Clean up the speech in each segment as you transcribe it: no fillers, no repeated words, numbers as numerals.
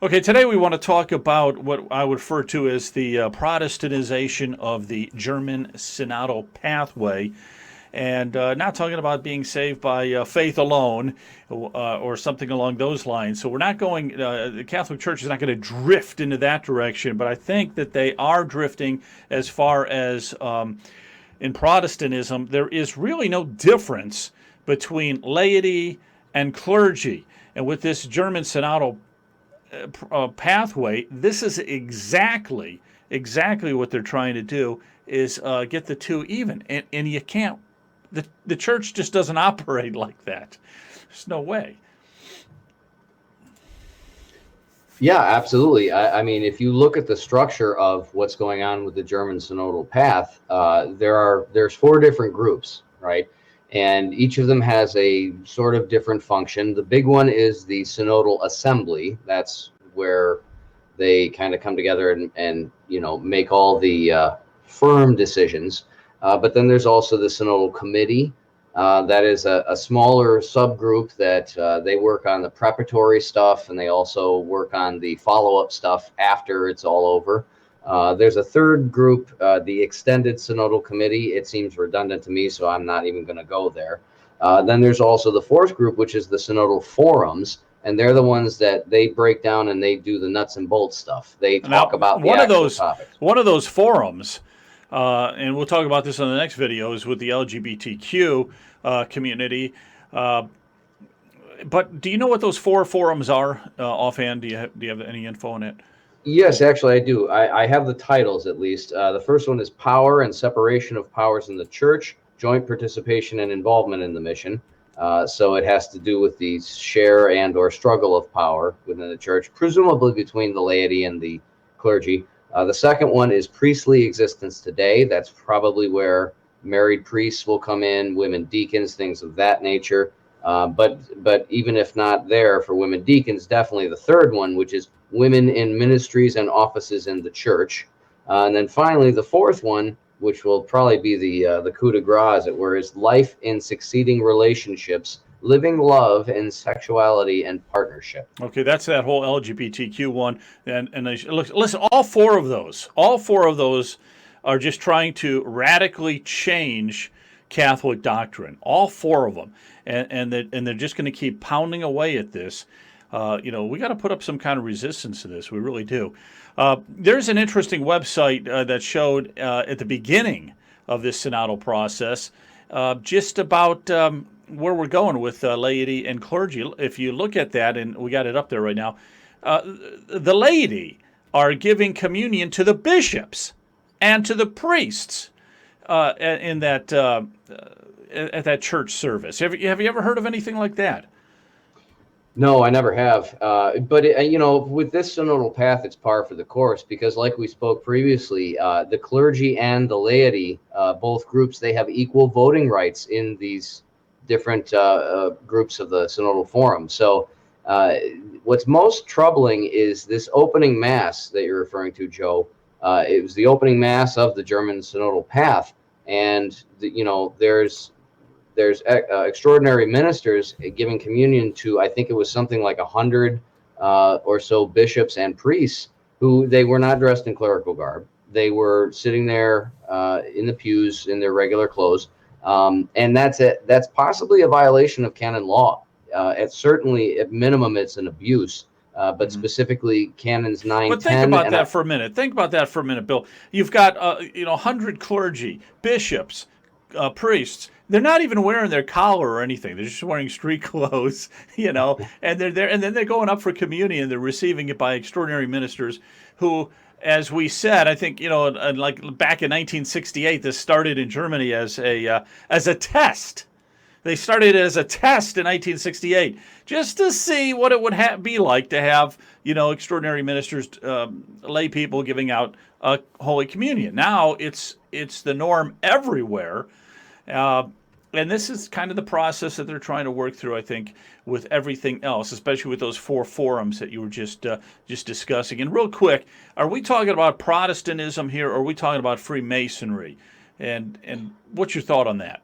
Okay, today we want to talk about what I would refer to as the Protestantization of the German Synodal pathway, and not talking about being saved by faith alone or something along those lines. So we're not going, the Catholic Church is not going to drift into that direction, but I think that they are drifting as far as in Protestantism, there is really no difference between laity and clergy. And with this German Synodal pathway, this is exactly what they're trying to do is get the two even, and you can't. The church just doesn't operate like that. There's no way. Yeah, absolutely. I mean, if you look at the structure of what's going on with the German synodal path, there's four different groups, right? And each of them has a sort of different function. The big one is the synodal assembly. That's where they kind of come together and make all the firm decisions. But then there's also the synodal committee. That is a smaller subgroup that they work on the preparatory stuff, and they also work on the follow-up stuff after it's all over. There's a third group, the extended synodal committee. It seems redundant to me, so I'm not even going to go there. Then there's also the fourth group, which is the synodal forums, and they're the ones that they break down and they do the nuts and bolts stuff. They talk Now, about the actual topics. one of those forums, and we'll talk about this in the next video, is with the LGBTQ community. But do you know what those four forums are offhand? Do you have any info on it? Yes, actually, I do. I have the titles at least. The first one is Power and Separation of Powers in the Church, Joint Participation and Involvement in the Mission. So it has to do with the share and or struggle of power within the church, presumably between the laity and the clergy. The second one is Priestly Existence Today. That's probably where married priests will come in, women deacons, things of that nature. But even if not there for women deacons, definitely the third one, which is women in ministries and offices in the church. And then finally, the fourth one, which will probably be the coup de grace, as it were, is life in succeeding relationships, living love in sexuality and partnership. Okay, that's that whole LGBTQ one. And listen, all four of those are just trying to radically change Catholic doctrine. All four of them, and they're just going to keep pounding away at this. We got to put up some kind of resistance to this. We really do. There's an interesting website that showed at the beginning of this synodal process just about where we're going with laity and clergy. If you look at that, and we got it up there right now, the laity are giving communion to the bishops and to the priests in that at that church service. Have you ever heard of anything like that? No, I never have. But with this synodal path, it's par for the course because, like we spoke previously, the clergy and the laity, both groups, they have equal voting rights in these different groups of the synodal forum. So what's most troubling is this opening mass that you're referring to, Joe. It was the opening mass of the German synodal path, and there's extraordinary ministers giving communion to, I think it was something like 100 or so bishops and priests who they were not dressed in clerical garb. They were sitting there in the pews in their regular clothes. And that's possibly a violation of canon law. It's certainly, at minimum, it's an abuse. But specifically canons 9, But 10. Think about that for a minute, Bill. You've got 100 clergy, bishops, priests. They're not even wearing their collar or anything. They're just wearing street clothes, and they're there, and then they're going up for communion. They're receiving it by extraordinary ministers who, as we said, I think like back in 1968, this started in Germany as a test. They started it as a test in 1968, just to see what it would be like to have extraordinary ministers, lay people giving out Holy Communion. Now it's the norm everywhere. And this is kind of the process that they're trying to work through, I think, with everything else, especially with those four forums that you were just discussing. And real quick, are we talking about Protestantism here, or are we talking about Freemasonry? And what's your thought on that?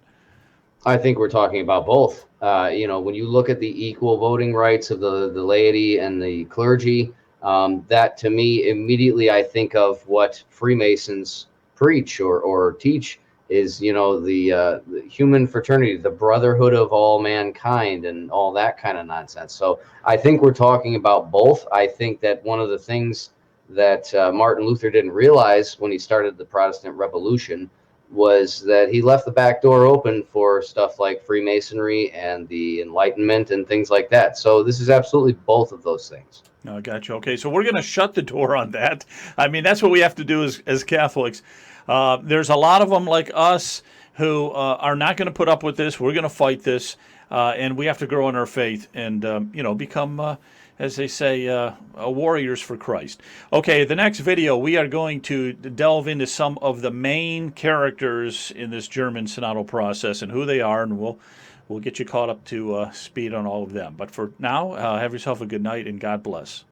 I think we're talking about both. When you look at the equal voting rights of the laity and the clergy, That to me, immediately I think of what Freemasons preach or teach is, the human fraternity, the brotherhood of all mankind, and all that kind of nonsense. So I think we're talking about both. I think that one of the things that Martin Luther didn't realize when he started the Protestant Revolution was that he left the back door open for stuff like Freemasonry and the Enlightenment and things like that. So this is absolutely both of those things. I got you. Okay, so we're going to shut the door on that. I mean, that's what we have to do as Catholics. There's a lot of them like us who are not going to put up with this. We're going to fight this, and we have to grow in our faith and become, as they say, warriors for Christ. Okay, the next video we are going to delve into some of the main characters in this German synodal process and who they are, and we'll get you caught up to speed on all of them. But for now, have yourself a good night and God bless.